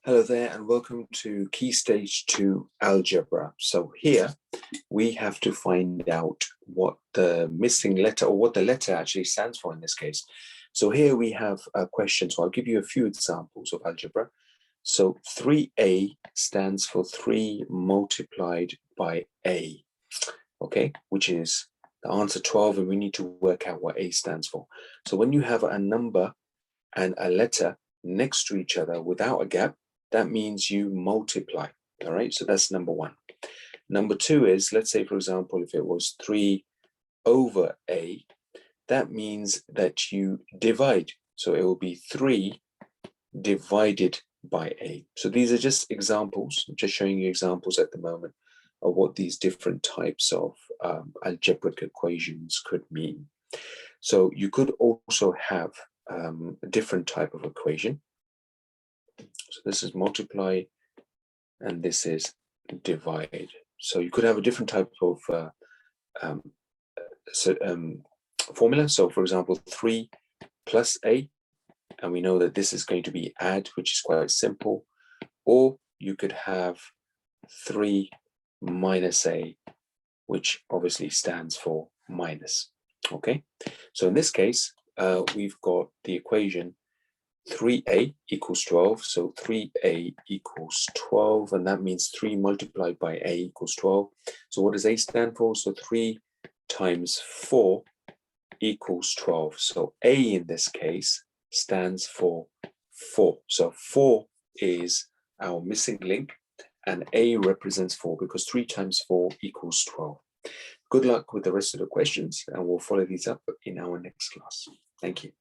Hello there and welcome to Key Stage 2 Algebra. So here we have to find out what the missing letter or what the letter actually stands for in this case. So here we have a question. So I'll give you a few examples of algebra. So 3a stands for 3 multiplied by a, okay, which is the answer 12, and we need to work out what a stands for. So when you have a number and a letter next to each other without a gap, that means you multiply. All right, so that's number one. Number two is, let's say, for example, if it was 3 over a, that means that you divide. So it will be 3 divided by a. So these are just examples. I'm just showing you examples at the moment of what these different types of algebraic equations could mean. So you could also have a different type of equation. So this is multiply and this is divide. So you could have a different type of formula. So for example, 3 plus a, and we know that this is going to be add, which is quite simple. Or you could have 3 minus a, which obviously stands for minus. Okay, so in this case, we've got the equation 3a equals 12. So 3a equals 12, and that means 3 multiplied by a equals 12. So what does a stand for? So 3 times 4 equals 12. So a in this case stands for 4. So 4 is our missing link, and a represents 4 because 3 times 4 equals 12. Good luck with the rest of the questions, and we'll follow these up in our next class. Thank you.